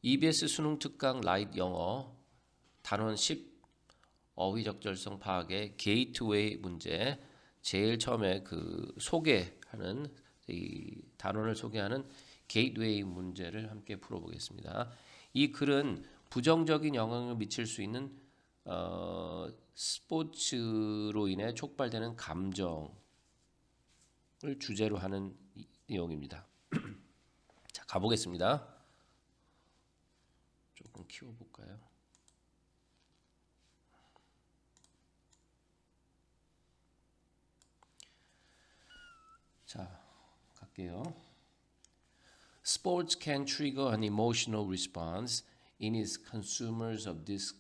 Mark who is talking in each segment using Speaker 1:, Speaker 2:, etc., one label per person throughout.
Speaker 1: EBS 수능 특강 라이트 영어 단원 10 어휘 적절성 파악의 게이트웨이 문제 제일 처음에 그 소개하는 이 단원을 소개하는 게이트웨이 문제를 함께 풀어보겠습니다. 이 글은 부정적인 영향을 미칠 수 있는 스포츠로 인해 촉발되는 감정을 주제로 하는 내용입니다. 자, 가보겠습니다. 조금 키워볼까요? 자, 갈게요. Sports can trigger an emotional response in its consumers of this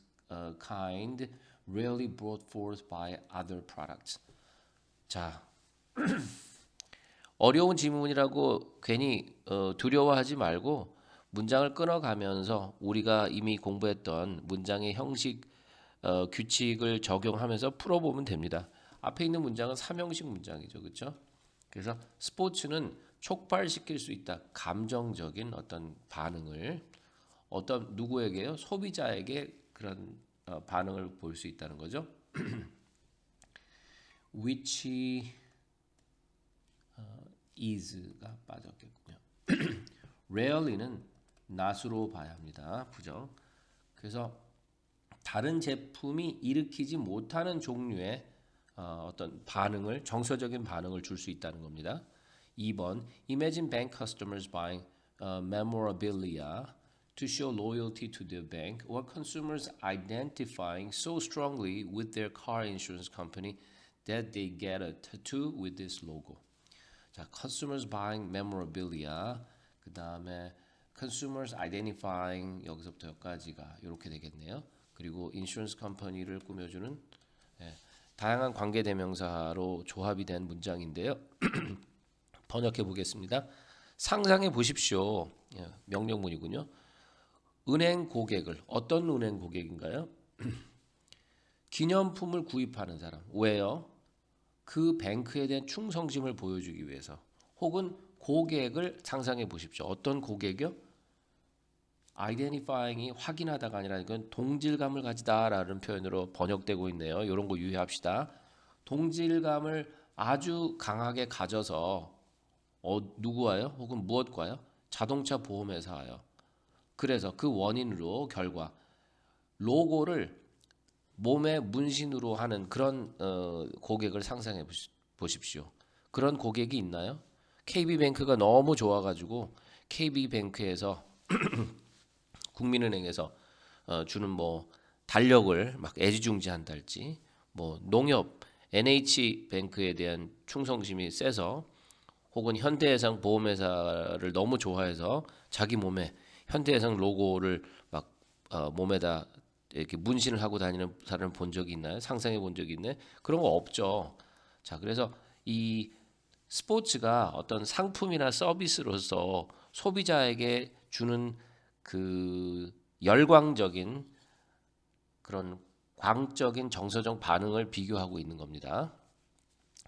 Speaker 1: kind, rarely brought forth by other products. 자, 어려운 지문이라고 괜히 두려워하지 말고 문장을 끊어가면서 우리가 이미 공부했던 문장의 형식, 규칙을 적용하면서 풀어보면 됩니다. 앞에 있는 문장은 삼형식 문장이죠, 그렇죠? 그래서 스포츠는 촉발시킬 수 있다. 감정적인 어떤 반응을 어떤 누구에게요? 소비자에게 그런 반응을 볼 수 있다는 거죠. which is가 빠졌겠군요. rarely는 not으로 봐야 합니다. 부정. 그래서 다른 제품이 일으키지 못하는 종류의 어떤 반응을 정서적인 반응을 줄 수 있다는 겁니다. 2번 Imagine bank customers buying memorabilia to show loyalty to their bank or consumers identifying so strongly with their car insurance company that they get a tattoo with this logo. 자, consumers buying memorabilia 그 다음에 consumers identifying 여기서부터 여기까지가 이렇게 되겠네요. 그리고 인슈런스 컴퍼니를 꾸며주는 다양한 관계대명사로 조합이 된 문장인데요. 번역해 보겠습니다. 상상해 보십시오. 명령문이군요. 은행 고객을 어떤 은행 고객인가요? 기념품을 구입하는 사람. 왜요? 그 뱅크에 대한 충성심을 보여주기 위해서. 혹은 고객을 상상해 보십시오. 어떤 고객이요? identifying이 확인하다가 아니라 이건 동질감을 가지다라는 표현으로 번역되고 있네요. 이런 거 유의합시다. 동질감을 아주 강하게 가져서 누구와요? 혹은 무엇과요? 자동차 보험회사와요. 그래서 그 원인으로 결과 로고를 몸에 문신으로 하는 그런 고객을 상상해 보십시오. 그런 고객이 있나요? KB뱅크가 너무 좋아가지고 KB뱅크에서 국민은행에서 주는 뭐 달력을 막 애지중지한달지 뭐 농협 NH뱅크에 대한 충성심이 세서 혹은 현대해상 보험회사를 너무 좋아해서 자기 몸에 현대해상 로고를 막 몸에다 이렇게 문신을 하고 다니는 사람을 본 적이 있나요? 상상해 본 적이 있네? 그런 거 없죠. 자, 그래서 이 스포츠가 어떤 상품이나 서비스로서 소비자에게 주는 그 열광적인 그런 광적인 정서적 반응을 비교하고 있는 겁니다.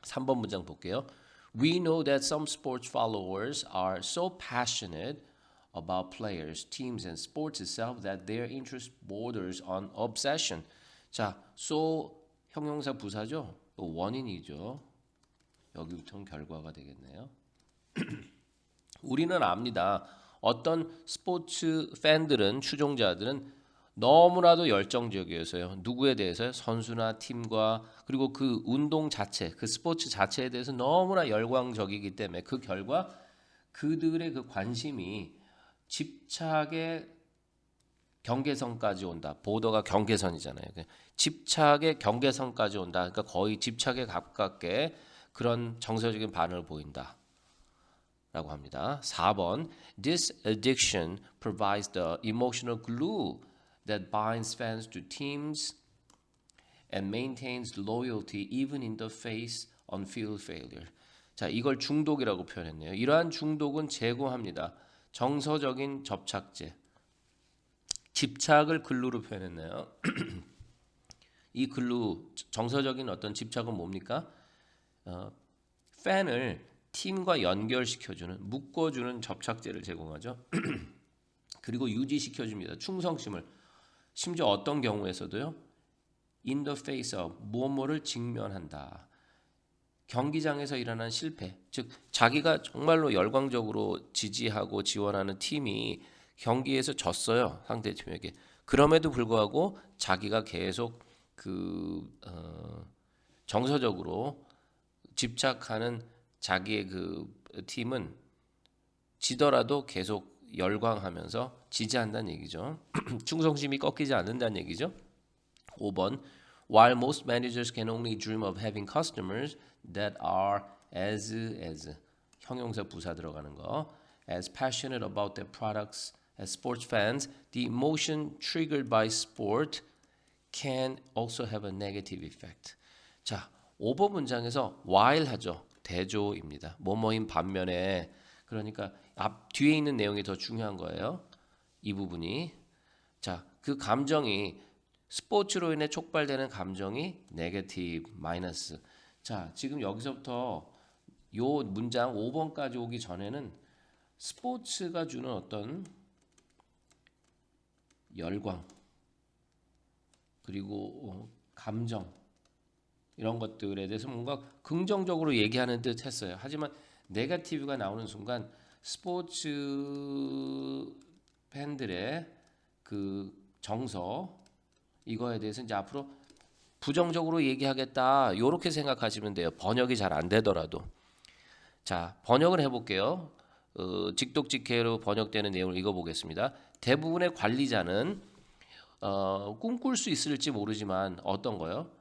Speaker 1: 3번 문장 볼게요. We know that some sports followers are so passionate about players, teams, and sports itself that their interest borders on obsession. 자, so 형용사 부사죠? 원인이죠. 여기부터는 결과가 되겠네요. 우리는 압니다. 어떤 스포츠 팬들은 추종자들은 너무나도 열정적이어서요. 누구에 대해서요? 선수나 팀과 그리고 그 운동 자체, 그 스포츠 자체에 대해서 너무나 열광적이기 때문에 그 결과 그들의 그 관심이 집착의 경계선까지 온다. 보더가 경계선이잖아요. 집착의 경계선까지 온다. 그러니까 거의 집착에 가깝게 그런 정서적인 반응을 보인다. 라고 합니다. 4번 This addiction provides the emotional glue that binds fans to teams and maintains loyalty even in the face on field failure. 자, 이걸 중독이라고 표현했네요. 이러한 중독은 제공합니다. 정서적인 접착제. 집착을 글루로 표현했네요. 이 글루 정서적인 어떤 집착은 뭡니까? 팬을 팀과 연결시켜주는 묶어주는 접착제를 제공하죠. 그리고 유지시켜줍니다. 충성심을. 심지어 어떤 경우에서도요. In the face of 무엇뭐를 직면한다. 경기장에서 일어난 실패, 즉 자기가 정말로 열광적으로 지지하고 지원하는 팀이 경기에서 졌어요. 상대팀에게. 그럼에도 불구하고 자기가 계속 정서적으로 집착하는 자기의 그 팀은 지더라도 계속 열광하면서 지지한다는 얘기죠. 충성심이 꺾이지 않는다는 얘기죠. 5번 While most managers can only dream of having customers that are as 형용사 부사 들어가는 거 as passionate about their products as sports fans, the emotion triggered by sport can also have a negative effect. 자, 5번 문장에서 while 하죠. 대조입니다. 뭐뭐인 반면에 그러니까 앞 뒤에 있는 내용이 더 중요한 거예요. 이 부분이. 자, 그 감정이 스포츠로 인해 촉발되는 감정이 네거티브 마이너스. 자, 지금 여기서부터 요 문장 5번까지 오기 전에는 스포츠가 주는 어떤 열광 그리고 감정 이런 것들에 대해서 뭔가 긍정적으로 얘기하는 듯 했어요. 하지만 네거티브가 나오는 순간 스포츠 팬들의 그 정서 이거에 대해서 이제 앞으로 부정적으로 얘기하겠다 요렇게 생각하시면 돼요. 번역이 잘 안 되더라도. 자, 번역을 해볼게요. 직독직해로 번역되는 내용을 읽어보겠습니다. 대부분의 관리자는 꿈꿀 수 있을지 모르지만 어떤 거요?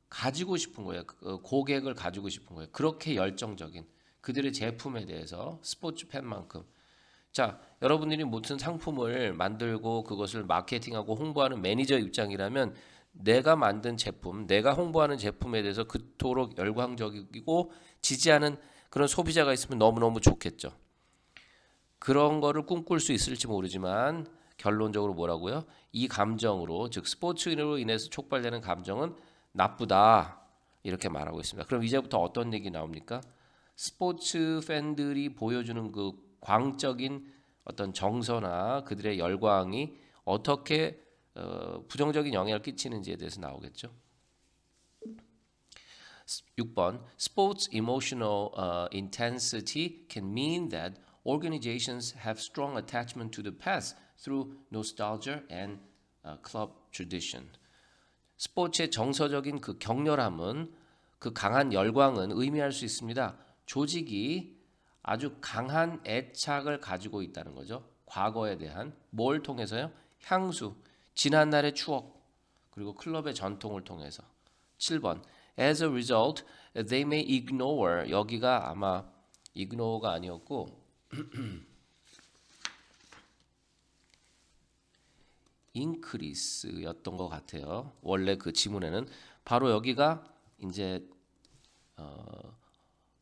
Speaker 1: 가지고 싶은 거예요. 고객을 가지고 싶은 거예요. 그렇게 열정적인 그들의 제품에 대해서 스포츠 팬만큼. 자, 여러분들이 무슨 상품을 만들고 그것을 마케팅하고 홍보하는 매니저 입장이라면 내가 만든 제품, 내가 홍보하는 제품에 대해서 그토록 열광적이고 지지하는 그런 소비자가 있으면 너무너무 좋겠죠. 그런 거를 꿈꿀 수 있을지 모르지만 결론적으로 뭐라고요? 이 감정으로, 즉 스포츠로 인해서 촉발되는 감정은 나쁘다 이렇게 말하고 있습니다. 그럼 이제부터 어떤 얘기 나옵니까? 스포츠 팬들이 보여주는 그 광적인 어떤 정서나 그들의 열광이 어떻게 부정적인 영향을 끼치는지에 대해서 나오겠죠. 6번 Sports emotional intensity can mean that organizations have strong attachment to the past through nostalgia and club tradition. 스포츠의 정서적인 그 격렬함은 그 강한 열광은 의미할 수 있습니다. 조직이 아주 강한 애착을 가지고 있다는 거죠. 과거에 대한 뭘 통해서요? 향수, 지난날의 추억, 그리고 클럽의 전통을 통해서. 7번 As a result, they may ignore. 여기가 아마 ignore가 아니었고 increase였던 것 같아요. 원래 그 지문에는 바로 여기가 이제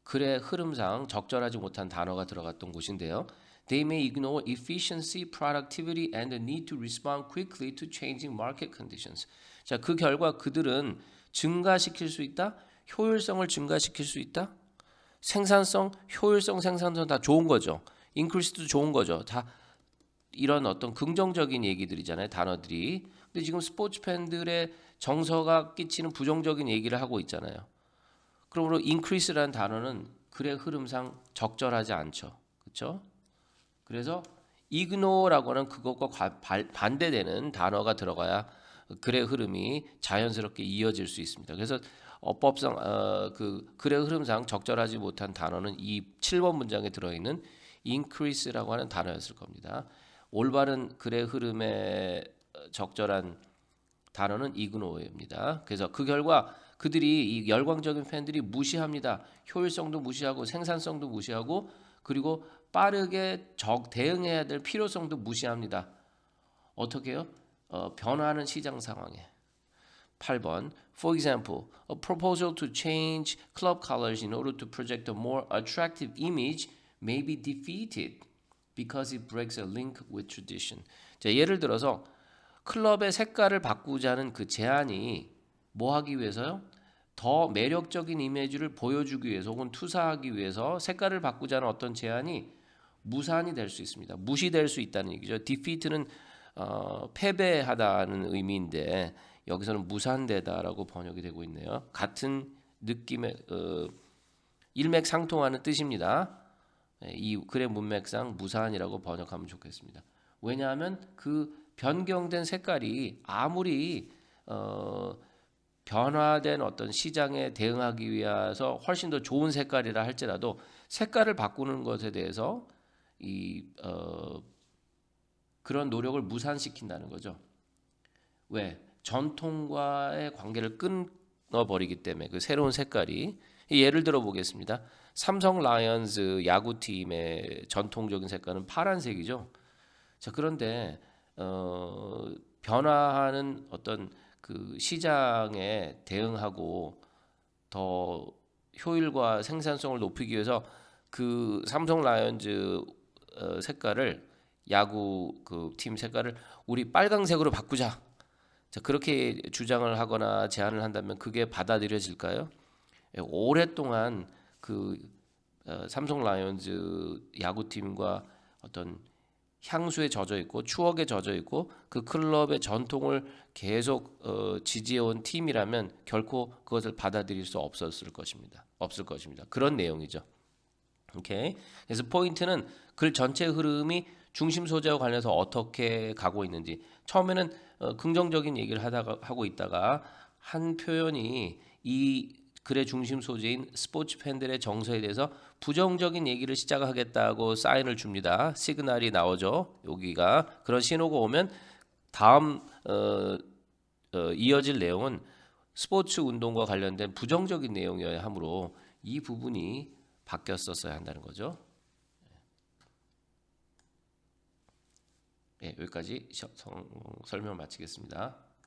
Speaker 1: 글의 흐름상 적절하지 못한 단어가 들어갔던 곳인데요. They may ignore efficiency, productivity, and the need to respond quickly to changing market conditions. 자, 그 결과 그들은 증가시킬 수 있다, 효율성을 증가시킬 수 있다, 생산성, 효율성, 생산성 다 좋은 거죠. increase도 좋은 거죠. 다 이런 어떤 긍정적인 얘기들이잖아요, 단어들이. 근데 지금 스포츠 팬들의 정서가 끼치는 부정적인 얘기를 하고 있잖아요. 그러므로 increase라는 단어는 글의 흐름상 적절하지 않죠. 그렇죠? 그래서 ignore라고 하는 그것과 반대되는 단어가 들어가야 글의 흐름이 자연스럽게 이어질 수 있습니다. 그래서 어법상 그 글의 흐름상 적절하지 못한 단어는 이 7번 문장에 들어있는 increase라고 하는 단어였을 겁니다. 올바른 글의 흐름에 적절한 단어는 ignore입니다. 그래서 그 결과 그들이 이 열광적인 팬들이 무시합니다. 효율성도 무시하고 생산성도 무시하고 그리고 빠르게 대응해야 될 필요성도 무시합니다. 어떻게 해요? 변화하는 시장 상황에. 8번 For example, a proposal to change club colors in order to project a more attractive image may be defeated because it breaks a link with tradition. 자, 예를 들어서 클럽의 색깔을 바꾸자는 그 제안이 뭐 하기 위해서요? 더 매력적인 이미지를 보여주기 위해서 혹은 투사하기 위해서 색깔을 바꾸자는 어떤 제안이 무산이 될 수 있습니다. 무시될 수 있다는 얘기죠. defeat는 패배하다는 의미인데 여기서는 무산되다라고 번역이 되고 있네요. 같은 느낌의 일맥상통하는 뜻입니다. 이 글의 문맥상 무산이라고 번역하면 좋겠습니다. 왜냐하면 그 변경된 색깔이 아무리 변화된 어떤 시장에 대응하기 위해서 훨씬 더 좋은 색깔이라 할지라도 색깔을 바꾸는 것에 대해서 그런 노력을 무산시킨다는 거죠. 왜? 전통과의 관계를 끊어버리기 때문에 그 새로운 색깔이 예를 들어 보겠습니다. 삼성 라이언즈 야구팀의 전통적인 색깔은 파란색이죠. 자, 그런데 변화하는 어떤 그 시장에 대응하고 더 효율과 생산성을 높이기 위해서 그 삼성 라이온즈 색깔을 야구 그 팀 색깔을 우리 빨강색으로 바꾸자. 자, 그렇게 주장을 하거나 제안을 한다면 그게 받아들여질까요? 오랫동안 그 삼성 라이온즈 야구팀과 어떤 향수에 젖어 있고 추억에 젖어 있고 그 클럽의 전통을 계속 지지해온 팀이라면 결코 그것을 받아들일 수 없을 것입니다. 그런 내용이죠. 오케이. 그래서 포인트는 글 전체 흐름이 중심 소재와 관련해서 어떻게 가고 있는지. 처음에는 긍정적인 얘기를 하고 있다가 한 표현이 이 글의 중심 소재인 스포츠 팬들의 정서에 대해서 부정적인 얘기를 시작하겠다고 사인을 줍니다. 시그널이 나오죠. 여기가 그런 신호가 오면 다음 이어질 내용은 스포츠 운동과 관련된 부정적인 내용이어야 하므로 이 부분이 바뀌었었어야 한다는 거죠. 네, 여기까지 설명을 마치겠습니다.